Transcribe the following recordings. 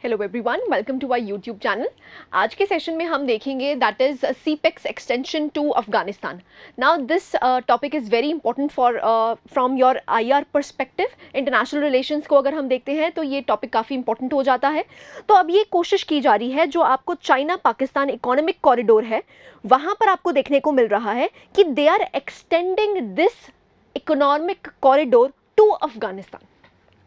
Hello everyone, welcome to our YouTube channel. आज के session में हम देखेंगे that is CPEC's extension to Afghanistan. Now this topic is very important for from your IR perspective. International relations को अगर हम देखते हैं तो ये टॉपिक काफ़ी इंपॉर्टेंट हो जाता है। तो अब ये कोशिश की जा रही है, जो आपको चाइना पाकिस्तान इकोनॉमिक कॉरिडोर है वहाँ पर आपको देखने को मिल रहा है कि they are extending this economic corridor to Afghanistan.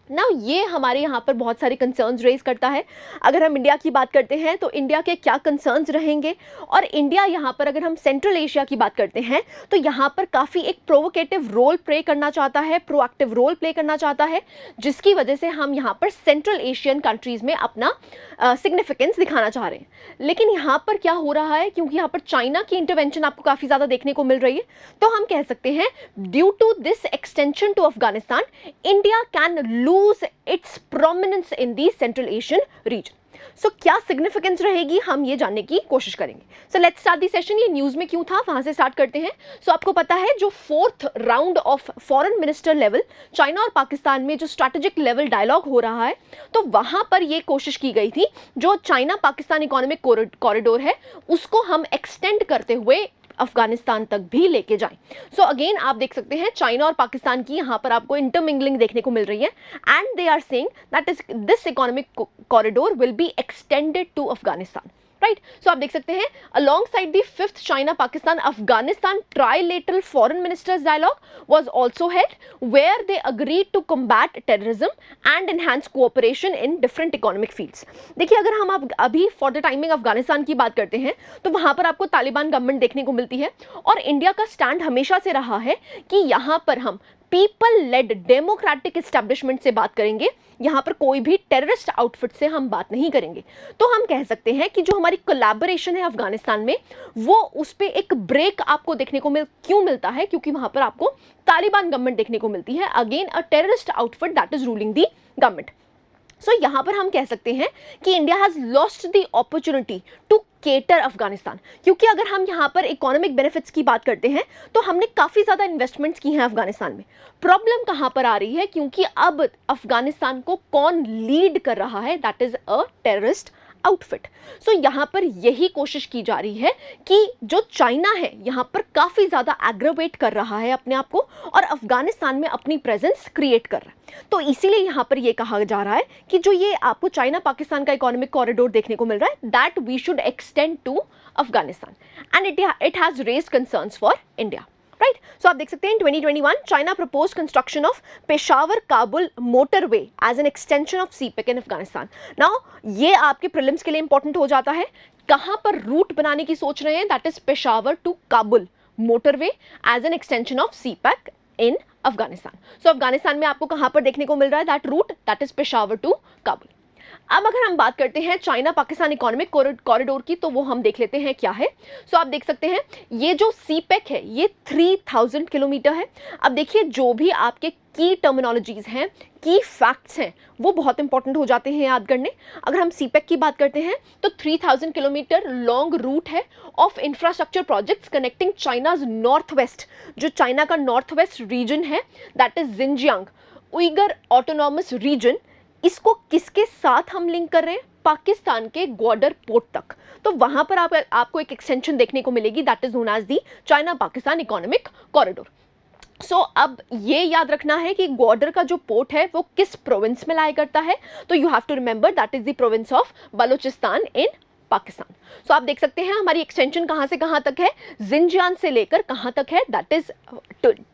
ना ये हमारे यहाँ पर बहुत सारे कंसर्न्स रेज करता है। अगर हम इंडिया की बात करते हैं तो इंडिया के क्या कंसर्न्स रहेंगे, और इंडिया यहाँ पर अगर हम सेंट्रल एशिया की बात करते हैं तो यहाँ पर काफ़ी एक प्रोवोकेटिव रोल प्ले करना चाहता है, प्रोएक्टिव रोल प्ले करना चाहता है, जिसकी वजह से हम यहाँ पर सेंट्रल एशियन कंट्रीज़ में अपना सिग्निफिकेंस दिखाना चाह रहे हैं। लेकिन यहाँ पर क्या हो रहा है, क्योंकि यहाँ पर चाइना की इंटरवेंशन आपको काफ़ी ज़्यादा देखने को मिल रही है, तो हम कह सकते हैं due to this extension to Afghanistan India can lose its prominence in the Central Asian region. So क्या सिग्निफिकेंस रहेगी, हम ये जानने की कोशिश करेंगे। So let's start the session. ये न्यूज़ में क्यों था, वहाँ से स्टार्ट करते हैं। सो आपको पता है जो 4th round of foreign minister level China और पाकिस्तान में जो स्ट्रैटेजिक लेवल डायलॉग हो रहा है, तो वहाँ पर ये कोशिश की गई थी जो चाइना पाकिस्तान इकोनॉमिक कॉरिडोर है उसको हम एक्सटेंड करते हुए अफगानिस्तान तक भी लेके जाएं। सो अगेन आप देख सकते हैं चाइना और पाकिस्तान की यहाँ पर आपको इंटरमिंगलिंग देखने को मिल रही है, and they are saying that is this economic corridor will be extended to Afghanistan, right. So आप देख सकते हैं alongside the 5th China Pakistan Afghanistan trilateral foreign ministers dialogue was also held where they agreed to combat terrorism and enhance cooperation in different economic fields। देखिए अगर हम अब अभी for the timing Afghanistan की बात करते हैं तो वहाँ पर आपको तालिबान गवर्नमेंट देखने को मिलती है, और इंडिया का स्टैंड हमेशा से रहा है कि यहाँ पर हम पीपल लेड डेमोक्रेटिक इस्टेब्लिशमेंट से बात करेंगे, यहाँ पर कोई भी टेररिस्ट आउटफिट से हम बात नहीं करेंगे। तो हम कह सकते हैं कि जो हमारी कोलैबोरेशन है अफगानिस्तान में, वो उस पर एक ब्रेक आपको देखने को क्यों मिलता है, क्योंकि वहाँ पर आपको तालिबान गवर्नमेंट देखने को मिलती है, again a terrorist outfit that is ruling the government. So यहाँ पर हम कह सकते हैं कि India has lost the opportunity to cater Afghanistan, क्योंकि अगर हम यहाँ पर इकोनॉमिक बेनिफिट्स की बात करते हैं तो हमने काफ़ी ज़्यादा इन्वेस्टमेंट्स की हैं अफगानिस्तान में। प्रॉब्लम कहाँ पर आ रही है, क्योंकि अब अफगानिस्तान को कौन लीड कर रहा है, that is a terrorist outfit. So यहाँ पर यही कोशिश की जा रही है कि जो चाइना है यहाँ पर काफ़ी ज़्यादा एग्रेवेट कर रहा है अपने आप को, और अफगानिस्तान में अपनी प्रेजेंस क्रिएट कर रहा है। तो इसीलिए यहाँ पर ये कहा जा रहा है कि जो ये आपको चाइना पाकिस्तान का इकोनॉमिक कॉरिडोर देखने को मिल रहा है, that we should extend to Afghanistan, and it has raised concerns for India, right. So आप देख सकते हैं 2021 China propose construction of Peshawar Kabul motorway as an extension of CPEC in Afghanistan. Now ये आपके प्रीलिम्स के लिए इंपॉर्टेंट हो जाता है, कहां पर रूट बनाने की सोच रहे हैं, that is Peshawar to Kabul motorway as an extension of CPEC in Afghanistan. So Afghanistan में आपको कहां पर देखने को मिल रहा है that route, that is Peshawar to Kabul. अब अगर हम बात करते हैं चाइना पाकिस्तान इकोनॉमिक कॉरिडोर की, तो वो हम देख लेते हैं क्या है। सो आप देख सकते हैं ये जो सीपेक है ये 3000 किलोमीटर है। अब देखिए जो भी आपके की टर्मिनोलॉजीज हैं, की फैक्ट्स हैं, वो बहुत इंपॉर्टेंट हो जाते हैं याद करने। अगर हम सीपेक की बात करते हैं तो 3000 किलोमीटर लॉन्ग रूट है of infrastructure projects connecting China's north west, जो चाइना का नॉर्थ वेस्ट रीजन है that is Jinjiang Uyghur autonomous region, इसको किसके साथ हम लिंक कर रहे हैं, पाकिस्तान के ग्वादर पोर्ट तक। तो वहां पर आपको एक एक्सटेंशन देखने को मिलेगी that is known as the China Pakistan economic corridor. So अब ये याद रखना है कि ग्वादर का जो पोर्ट है वो किस प्रोविंस में लाया करता है, तो you have to remember that is the province of Balochistan in Pakistan. So आप देख सकते हैं हमारी एक्सटेंशन कहां से कहां तक है, जिनजियांग से लेकर कहां तक है, that is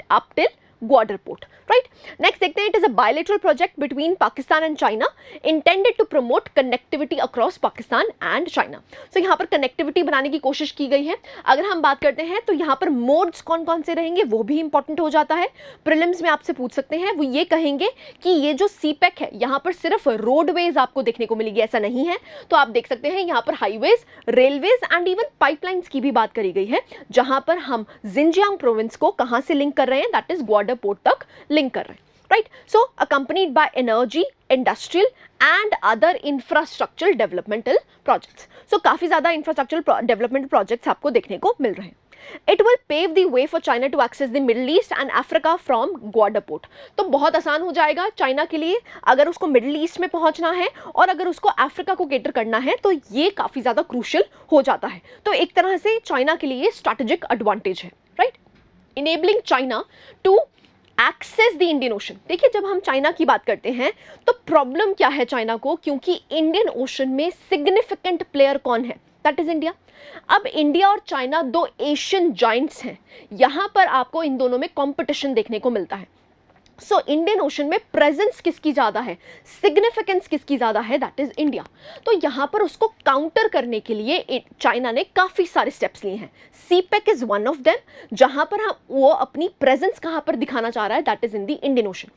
up till Gwadar port, right. Next देखते हैं, it is a bilateral project between Pakistan and China intended to promote connectivity across Pakistan and China. So यहाँ पर कनेक्टिविटी बनाने की कोशिश की गई है। अगर हम बात करते हैं तो यहाँ पर मोड्स कौन कौन से रहेंगे वो भी इंपॉर्टेंट हो जाता है, प्रीलिम्स में आपसे पूछ सकते हैं। वो ये कहेंगे कि ये जो सीपेक है यहाँ पर सिर्फ रोडवेज आपको देखने को मिलेगी, ऐसा नहीं है। तो आप देख सकते हैं यहाँ पर highways, railways and even pipelines की भी बात करी गई है, जहां पर हम जिनजियांग प्रोविंस को कहां से लिंक कर रहे हैं, दैट इज ग्वादर पोर्ट तक लिंक कर रहे हैं, right. So accompanied by energy, industrial and other infrastructure developmental projects. So काफी ज्यादा इंफ्रास्ट्रक्चर डेवलपमेंट प्रोजेक्ट्स आपको देखने को मिल रहे हैं। It will pave the way for China to access the Middle East and Africa from Gwadar port. तो बहुत आसान हो जाएगा चाइना के लिए अगर उसको मिडिल ईस्ट में पहुंचना है और अगर उसको अफ्रीका को केटर करना है, तो ये काफ़ी ज़्यादा क्रूशियल हो जाता है। तो एक तरह से चाइना के लिए स्ट्रैटेजिक एडवांटेज है, right. Enabling China to access the Indian ocean. देखिए, जब हम चाइना की बात करते हैं तो प्रॉब्लम क्या है चाइना को, क्योंकि इंडियन ओशन में सिग्निफिकेंट प्लेयर कौन है, दैट इज इंडिया। अब इंडिया और चाइना दो एशियन जाइंट्स हैं, यहां पर आपको इन दोनों में कंपटीशन देखने को मिलता है। सो इंडियन ओशन में प्रेजेंस किसकी ज़्यादा है, सिग्निफिकेंस किसकी ज़्यादा है, दैट इज इंडिया। तो यहाँ पर उसको काउंटर करने के लिए चाइना ने काफ़ी सारे स्टेप्स लिए हैं। CPEC is one of them, जहाँ पर हम वो अपनी प्रेजेंस कहाँ पर दिखाना चाह रहा है, that is in the Indian ocean.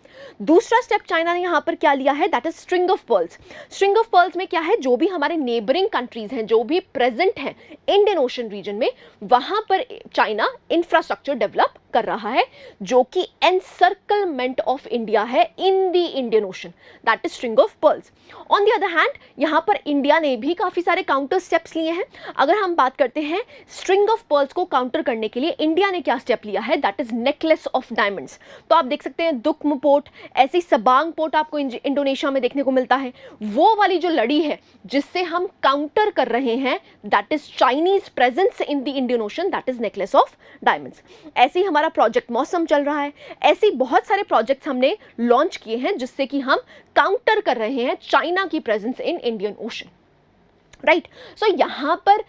दूसरा स्टेप चाइना ने यहाँ पर क्या लिया है, that is string of pearls. String of pearls में क्या है, जो भी हमारे नेबरिंग कंट्रीज हैं, जो भी प्रेजेंट हैं इंडियन ओशन रीजन में, वहाँ पर चाइना इंफ्रास्ट्रक्चर डेवलप कर रहा है, जो कि एनसर्कलमेंट ऑफ इंडिया है इन the Indian ocean, that is string of pearls. On the other hand यहाँ पर इंडिया ने भी काफ़ी सारे काउंटर स्टेप्स लिए हैं। अगर हम बात करते हैं स्ट्रिंग ऑफ पर्ल्स को काउंटर करने के लिए इंडिया ने क्या स्टेप लिया है, that is necklace of diamonds. तो आप देख सकते हैं दुक्म पोर्ट, ऐसी सबांग पोर्ट आपको इंडोनेशिया में देखने को मिलता है। वो वाली जो लड़ी है जिससे हम काउंटर कर रहे हैं, that is Chinese presence in the Indian ocean, that is necklace of diamonds. ऐसे ही हमारा प्रोजेक्ट मौसम चल रहा है। ऐसे बहुत सारे प्रोजेक्ट्स हमने लॉन्च किए हैं जिससे कि हम काउंटर कर रहे हैं चाइना की presence in Indian Ocean, right. So यहां पर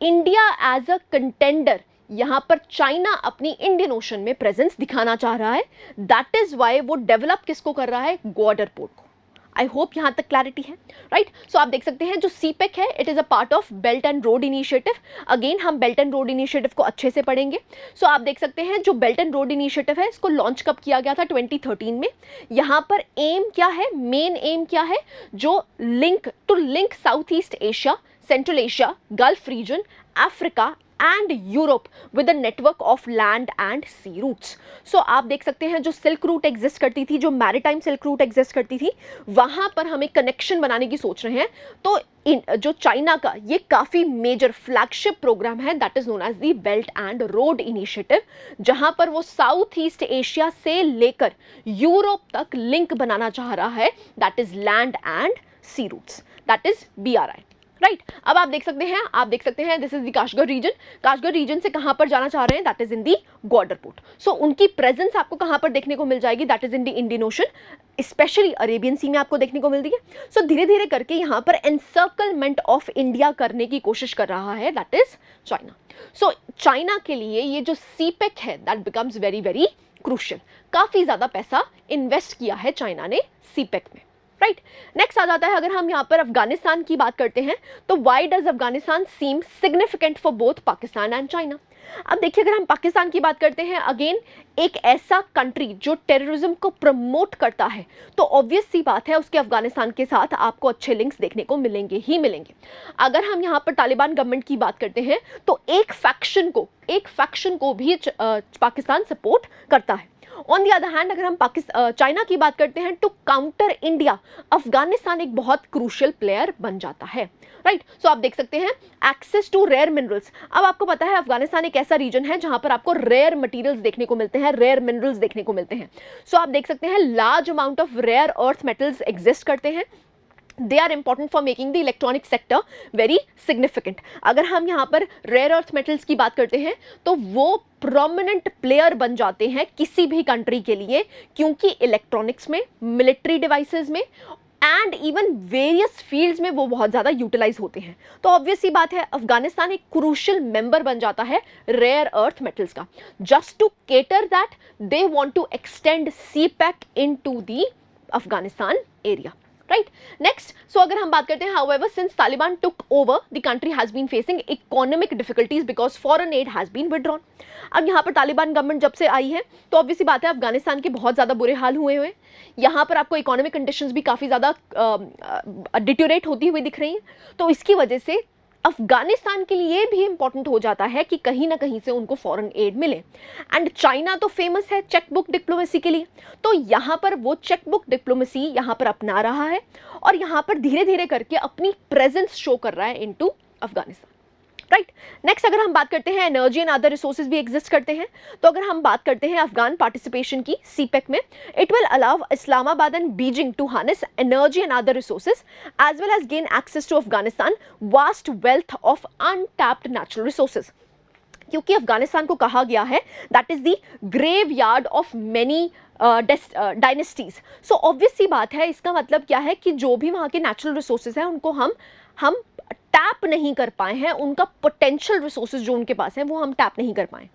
इंडिया एज अ कंटेंडर, यहां पर चाइना अपनी इंडियन ओशन में प्रेजेंस दिखाना चाह रहा है। दैट इज वाई वो डेवलप किसको कर रहा है, ग्वाडर पोर्ट को। आई होप यहां तक क्लैरिटी है, राइट। सो आप देख सकते हैं जो सीपेक है, it is a part of belt and road initiative. Again हम बेल्ट एंड रोड इनिशिएटिव को अच्छे से पढ़ेंगे। सो आप देख सकते हैं जो बेल्ट एंड रोड इनिशिएटिव है, इसको लॉन्च कब किया गया था, 2013 में। यहां पर एम क्या है, मेन एम क्या है, जो link South east Asia, Central Asia, Gulf region, Africa and Europe with a network of land and sea routes. So आप देख सकते हैं जो सिल्क रूट एग्जिस्ट करती थी, जो मैरीटाइम सिल्क रूट एग्जिस्ट करती थी, वहां पर हम एक कनेक्शन बनाने की सोच रहे हैं। तो जो चाइना का ये काफ़ी मेजर फ्लैगशिप प्रोग्राम है, that is known as the belt and road initiative, जहां पर वो साउथ ईस्ट एशिया से लेकर यूरोप तक लिंक बनाना चाह रहा है, that is land and sea routes, that is BRI, right. अब आप देख सकते हैं this is the Kashgar region. Kashgar region से कहां पर जाना चाह रहे हैं, that is in the Gwadar port. So उनकी प्रेजेंस आपको कहां पर देखने को मिल जाएगी, that is in the Indian Ocean, specially Arabian Sea में आपको देखने को मिलती है। सो धीरे धीरे करके यहां पर एनसर्कलमेंट ऑफ इंडिया करने की कोशिश कर रहा है, that is China. So China के लिए ये जो सीपेक है, that becomes very very crucial. काफी ज्यादा पैसा इन्वेस्ट किया है चाइना ने सीपेक में, राइट। नेक्स्ट आ जाता है, अगर हम यहाँ पर अफगानिस्तान की बात करते हैं, तो why does Afghanistan seem significant for both Pakistan and China. अब देखिए, अगर हम पाकिस्तान की बात करते हैं, अगेन एक ऐसा कंट्री जो टेररिज्म को प्रमोट करता है, तो ऑब्वियस सी बात है उसके अफगानिस्तान के साथ आपको अच्छे लिंक्स देखने को मिलेंगे ही मिलेंगे। अगर हम यहाँ पर तालिबान गवर्नमेंट की बात करते हैं, तो एक फैक्शन को भी पाकिस्तान सपोर्ट करता है। ऑन द अदर हैंड, अगर हम चाइना की बात करते हैं, टू काउंटर इंडिया, अफगानिस्तान एक बहुत क्रूशियल प्लेयर बन जाता है, राइट। सो आप देख सकते हैं एक्सेस टू रेयर मिनरल्स। अब आपको पता है अफगानिस्तान एक ऐसा रीजन है जहां पर आपको रेयर मटेरियल्स देखने को मिलते हैं, रेयर मिनरल्स देखने को मिलते हैं। सो आप देख सकते हैं large amount of rare earth metals exist करते हैं। They are important for making the electronic sector very significant. अगर हम यहाँ पर रेयर अर्थ मेटल्स की बात करते हैं, तो वो प्रोमिनेंट प्लेयर बन जाते हैं किसी भी कंट्री के लिए, क्योंकि इलेक्ट्रॉनिक्स में, मिलिट्री डिवाइसेस में एंड इवन वेरियस फील्ड्स में वो बहुत ज़्यादा यूटिलाइज होते हैं। तो ऑब्वियस ही बात है अफगानिस्तान एक क्रूशियल मेंबर बन जाता है रेयर अर्थ मेटल्स का। Just to cater that they want to extend CPEC into the Afghanistan area, right. Next, so अगर हम बात करते हैं, however since Taliban took over, the country has been facing economic difficulties because foreign aid has been withdrawn. अब यहाँ पर Taliban government जब से आई है, तो ऑब्वियसली बात है अफगानिस्तान के बहुत ज़्यादा बुरे हाल हुए हैं। यहाँ पर आपको इकोनॉमिक कंडीशंस भी काफ़ी ज़्यादा डिटोरेट होती हुई दिख रही हैं। तो इसकी वजह से अफगानिस्तान के लिए भी इंपॉर्टेंट हो जाता है कि कहीं ना कहीं से उनको फॉरेन एड मिले। एंड चाइना तो फेमस है चेकबुक डिप्लोमेसी के लिए, तो यहाँ पर वो चेकबुक डिप्लोमेसी यहाँ पर अपना रहा है और यहाँ पर धीरे धीरे करके अपनी प्रेजेंस शो कर रहा है इनटू अफगानिस्तान, राइट। नेक्स्ट अगर हम बात करते हैं एनर्जी एंड अदर रिसोर्सेज भी एग्जिस्ट करते हैं, तो अगर हम बात करते हैं अफगान पार्टिसिपेशन की सीपेक में, it will allow Islamabad and Beijing to harness energy and other resources as well as gain access to Afghanistan vast wealth of untapped natural resources. क्योंकि अफगानिस्तान को कहा गया है that is the graveyard of many dynasties. So obvious सी बात है, इसका मतलब क्या है कि जो भी वहाँ के नेचुरल रिसोर्सेज हैं उनको हम टैप नहीं कर पाए हैं, उनका पोटेंशियल रिसोर्सेज जो उनके पास हैं वो हम टैप नहीं कर पाए।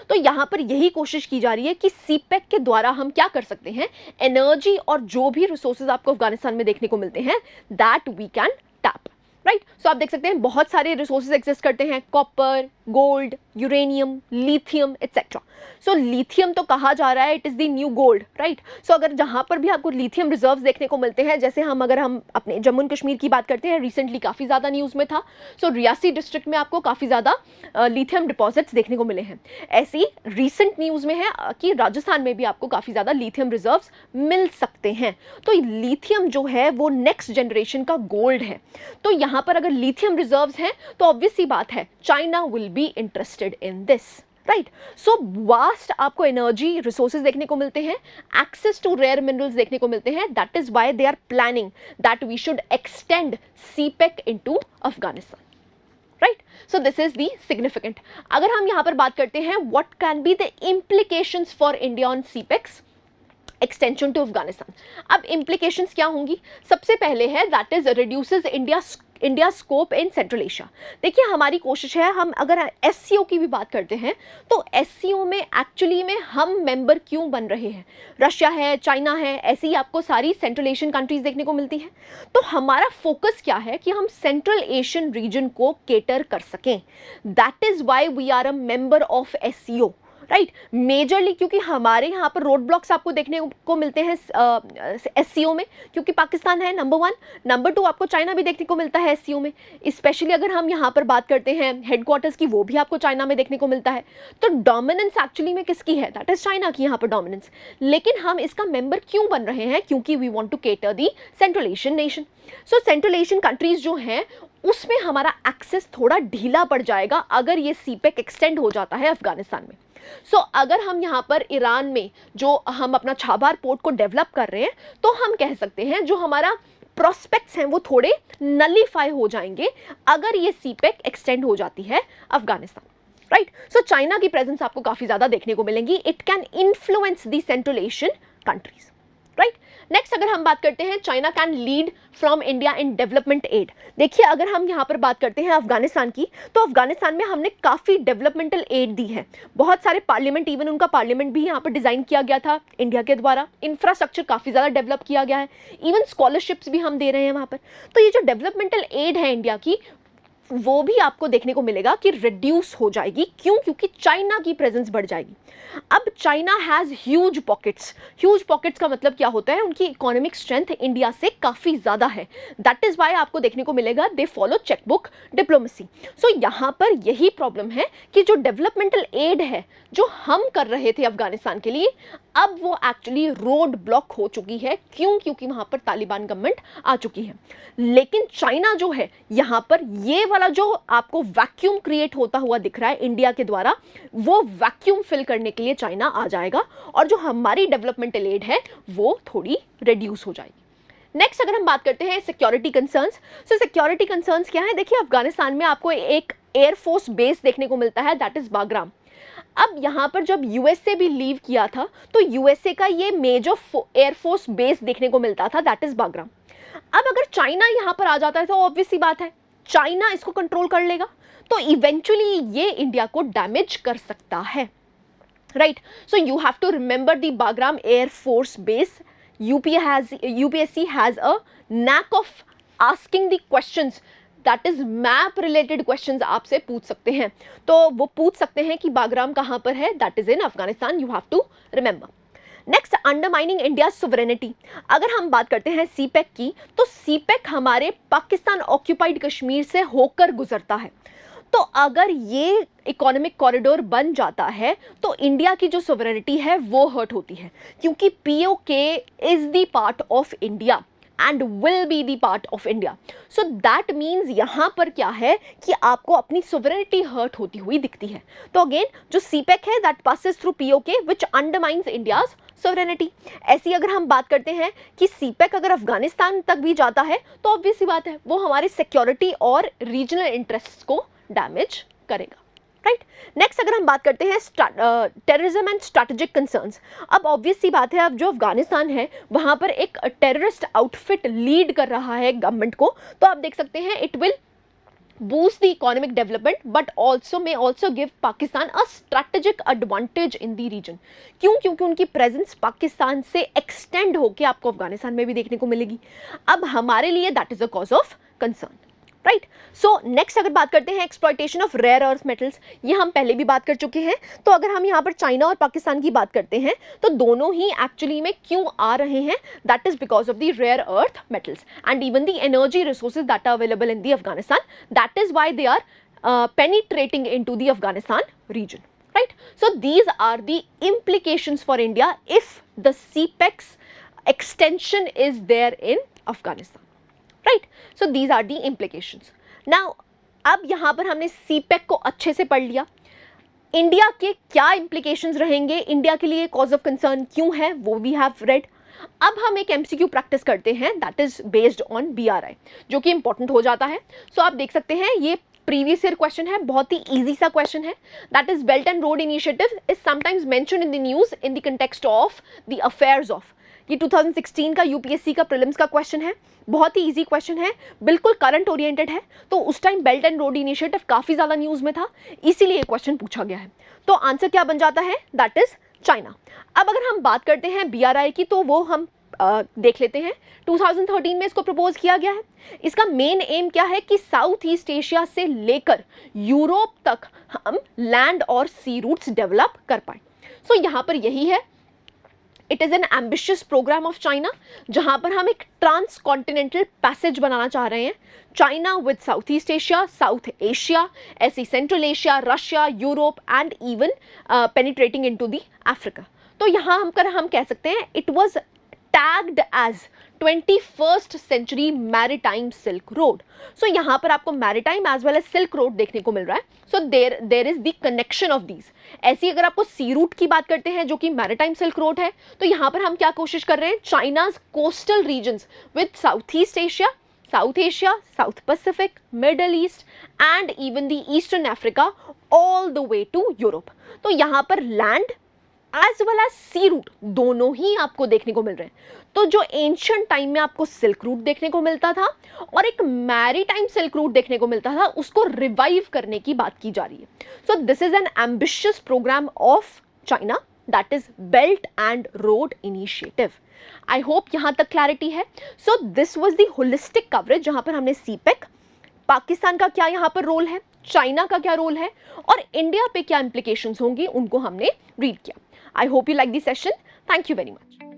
तो यहाँ पर यही कोशिश की जा रही है कि सीपेक के द्वारा हम क्या कर सकते हैं, एनर्जी और जो भी रिसोर्सेज आपको अफगानिस्तान में देखने को मिलते हैं that we can tap. Right. So आप देख सकते हैं बहुत सारे रिसोर्सेज एग्जिस्ट करते हैं, copper, gold, uranium, lithium etcetera. So lithium तो कहा जा रहा है it is the new gold. Right. So अगर जहाँ पर भी आपको लिथियम रिजर्व्स देखने को मिलते हैं, जैसे अगर हम अपने जम्मू एंड कश्मीर की बात करते हैं, रिसेंटली काफ़ी ज़्यादा न्यूज़ में था। सो रियासी डिस्ट्रिक्ट में आपको काफ़ी ज़्यादा लिथियम डिपॉजिट्स देखने को मिले हैं। ऐसी रिसेंट न्यूज़ में है कि राजस्थान में भी आपको काफ़ी ज़्यादा लिथियम रिजर्व्स मिल सकते हैं। तो लिथियम जो है वो नेक्स्ट जनरेशन का गोल्ड है। तो यहाँ पर अगर लिथियम रिजर्व्स हैं तो ऑब्वियस सी बात है China will be interested in this. Right. So vast आपको एनर्जी रिसोर्सेज देखने को मिलते हैं, एक्सेस टू रेयर मिनरल्स देखने को मिलते हैं। That is why they are planning that we should extend CPEC into Afghanistan. Right. So this is the significant. अगर हम यहाँ पर बात करते हैं what can be the implications for India on CPEC's extension to Afghanistan. अब इम्प्लीकेशंस क्या होंगी? सबसे पहले है that is reduces India scope in Central Asia. देखिए हमारी कोशिश है, हम अगर एससीओ की भी बात करते हैं तो एससीओ में एक्चुअली में हम मेंबर क्यों बन रहे हैं? रशिया है, चाइना है, ऐसी ही आपको सारी सेंट्रल एशियन कंट्रीज देखने को मिलती हैं। तो हमारा फोकस क्या है कि हम सेंट्रल एशियन रीजन को केटर कर सकें। That is why we are a member of SCO. Right. Majorly क्योंकि हमारे यहाँ पर रोड ब्लॉक्स आपको देखने को मिलते हैं एससीओ में, क्योंकि पाकिस्तान है नंबर 1, नंबर 2 आपको चाइना भी देखने को मिलता है एससीओ में। स्पेशली अगर हम यहाँ पर बात करते हैं हेडक्वार्टर्स की, वो भी आपको चाइना में देखने को मिलता है। तो डोमिनेंस एक्चुअली में किसकी है? दैट इज चाइना की यहाँ पर डोमिनेंस। लेकिन हम इसका मेंबर क्यों बन रहे हैं? क्योंकि we want to cater the central Asian nation. So central Asian countries जो हैं उसमें हमारा एक्सेस थोड़ा ढीला पड़ जाएगा अगर ये सीपेक एक्सटेंड हो जाता है अफगानिस्तान में। सो अगर हम यहाँ पर ईरान में जो हम अपना छाबार पोर्ट को डेवलप कर रहे हैं, तो हम कह सकते हैं जो हमारा प्रोस्पेक्ट्स हैं वो थोड़े नलीफाई हो जाएंगे अगर ये सीपेक एक्सटेंड हो जाती है अफगानिस्तान। राइट। सो चाइना की प्रेजेंस आपको काफी ज्यादा देखने को मिलेंगी। It can influence the central Asian countries. Right. Next अगर हम बात करते हैं China can lead from India in development aid. देखिए अगर हम यहाँ पर बात करते हैं अफगानिस्तान की, तो अफगानिस्तान में हमने काफ़ी डेवलपमेंटल एड दी है। बहुत सारे पार्लियामेंट, इवन उनका पार्लियामेंट भी यहाँ पर डिज़ाइन किया गया था इंडिया के द्वारा। इंफ्रास्ट्रक्चर काफ़ी ज़्यादा डेवलप किया गया है, इवन स्कॉलरशिप्स भी हम दे रहे हैं वहाँ पर। तो ये जो डेवलपमेंटल एड है इंडिया की, वो भी आपको देखने को मिलेगा कि रिड्यूस हो जाएगी। क्यों? क्योंकि चाइना की प्रेजेंस बढ़ जाएगी। अब China has huge pockets. Huge pockets का मतलब क्या होता है? उनकी इकोनॉमिक स्ट्रेंथ इंडिया से काफ़ी ज़्यादा है। दैट इज़ वाई आपको देखने को मिलेगा दे फॉलो चेकबुक डिप्लोमेसी। सो यहाँ पर यही प्रॉब्लम है कि जो डेवलपमेंटल एड है जो हम कर रहे थे अफगानिस्तान के लिए, अब वो एक्चुअली रोड ब्लॉक हो चुकी है। क्यों? क्योंकि वहाँ पर तालिबान गवर्नमेंट आ चुकी है। लेकिन चाइना जो है यहाँ पर ये वाला जो आपको वैक्यूम क्रिएट होता हुआ दिख रहा है इंडिया के द्वारा, वो वैक्यूम फिल करने के लिए चाइना आ जाएगा और जो हमारी डेवलपमेंटल एड है वो थोड़ी रिड्यूस हो जाएगी। नेक्स्ट अगर हम बात करते हैं सिक्योरिटी कंसर्न्स। सो सिक्योरिटी कंसर्न्स क्या है? देखिए अफगानिस्तान में आपको एक एयरफोर्स बेस देखने को मिलता है, दैट इज बाग्राम। अब यहाँ पर जब यूएसए भी लीव किया था तो यूएसए का ये मेजर एयरफोर्स बेस देखने को मिलता था, दैट इज बाग्राम। अब अगर चाइना यहाँ पर आ जाता है तो ऑब्वियस सी बात है चाइना इसको कंट्रोल कर लेगा, तो इवेंचुअली ये इंडिया को डैमेज कर सकता है। Right. So you have to remember the Bagram air force base. UPSC has a knack of asking the questions, that is map related questions आपसे पूछ सकते हैं। तो वो पूछ सकते हैं कि बाग्राम कहाँ पर है, that is in Afghanistan, you have to remember. Next, undermining India sovereignty. अगर हम बात करते हैं सीपेक की, तो सीपेक हमारे पाकिस्तान ऑक्यूपाइड कश्मीर से होकर गुजरता है। तो अगर ये इकोनॉमिक कॉरिडोर बन जाता है तो इंडिया की जो सोवरेनिटी है वो हर्ट होती है, क्योंकि PoK is the part of India. And will be the part of India. So that means यहाँ पर क्या है कि आपको अपनी सोवरेनिटी हर्ट होती हुई दिखती है. तो अगेन जो सीपेक है that passes through PoK which undermines India's sovereignty. ऐसी अगर हम बात करते हैं कि सीपेक अगर अफगानिस्तान तक भी जाता है तो ऑब्वियस सी बात है वो हमारे सिक्योरिटी और रीजनल इंटरेस्ट्स को डैमेज करेगा. राइट. नेक्स्ट अगर हम बात करते हैं टेररिज्म एंड स्ट्रैटेजिक कंसर्न्स. अब ऑब्वियस सी बात है, अब जो अफगानिस्तान है वहाँ पर एक टेररिस्ट आउटफिट लीड कर रहा है गवर्नमेंट को, तो आप देख सकते हैं it will boost the economic development but also may also give Pakistan a strategic advantage in the region. क्यों? क्योंकि उनकी प्रेजेंस पाकिस्तान से एक्सटेंड होकर आपको अफगानिस्तान में भी देखने को मिलेगी. अब हमारे लिए that is a cause of concern. Right. So next अगर बात करते हैं exploitation of rare earth metals, ये हम पहले भी बात कर चुके हैं. तो अगर हम यहाँ पर चाइना और पाकिस्तान की बात करते हैं तो दोनों ही एक्चुअली में क्यों आ रहे हैं, that is because of the rare earth metals and even the energy resources that are available in the Afghanistan. That is why they are penetrating into the Afghanistan region. Right. So these are the implications for India if the CPEX extension is there in Afghanistan. Right. So these are the implications. Now अब यहाँ पर हमने CPEC को अच्छे से पढ़ लिया. India के क्या इम्प्लीकेशंस रहेंगे, इंडिया के लिए कॉज ऑफ कंसर्न क्यों है, वो वी हैव रेड. अब हम एक एमसीक्यू प्रैक्टिस करते हैं that is based on BRI, जो कि इंपॉर्टेंट हो जाता है. सो आप देख सकते हैं ये प्रीवियस ईयर क्वेश्चन है, बहुत ही इजी सा क्वेश्चन है. That is belt and road initiative is sometimes mentioned in the news in the context of the affairs of. ये 2016 का यूपीएससी का प्रीलिम्स का क्वेश्चन है, बहुत ही इजी क्वेश्चन है, बिल्कुल करंट ओरिएंटेड है. तो उस time belt and road initiative काफ़ी ज़्यादा न्यूज़ में था, इसीलिए ये क्वेश्चन पूछा गया है. तो आंसर क्या बन जाता है, दैट इज चाइना. अब अगर हम बात करते हैं बीआरआई की तो वो हम देख लेते हैं. 2013 में इसको प्रपोज किया गया है. इसका मेन एम क्या है कि साउथ ईस्ट एशिया से लेकर यूरोप तक हम लैंड और सी रूट्स डेवलप कर पाए. सो यहाँ पर यही है, it is an ambitious program of China, जहाँ पर हम एक ट्रांस कॉन्टिनेंटल पैसेज बनाना चाह रहे हैं. China with south east Asia, south Asia, ऐसी central Asia, Russia, Europe and even penetrating into the Africa. तो यहाँ हम कह सकते हैं it was tagged as 21st century maritime silk road. So यहाँ पर आपको maritime as well as silk road देखने को मिल रहा है. So there is the connection of these. ऐसी अगर आपको सी रूट की बात करते हैं जो कि मैरीटाइम सिल्क रोड है, तो यहाँ पर हम क्या कोशिश कर रहे हैं, China's coastal regions with south east Asia, south Pacific, middle east and even the eastern Africa all the way to Europe. तो यहाँ पर land as well as sea route दोनों ही आपको देखने को मिल रहे हैं. तो जो एंशियंट टाइम में आपको सिल्क रूट देखने को मिलता था और एक मैरीटाइम सिल्क रूट देखने को मिलता था, उसको रिवाइव करने की बात की जा रही है. So this is an ambitious program of China, that is belt and road initiative. I hope यहाँ तक क्लैरिटी है. So this was the holistic coverage, जहाँ पर हमने सीपेक, पाकिस्तान का क्या यहाँ पर रोल है, चाइना का क्या रोल है और इंडिया पे क्या इंप्लीकेशंस होंगी, उनको हमने रीड किया. I hope you like this session. Thank you very much.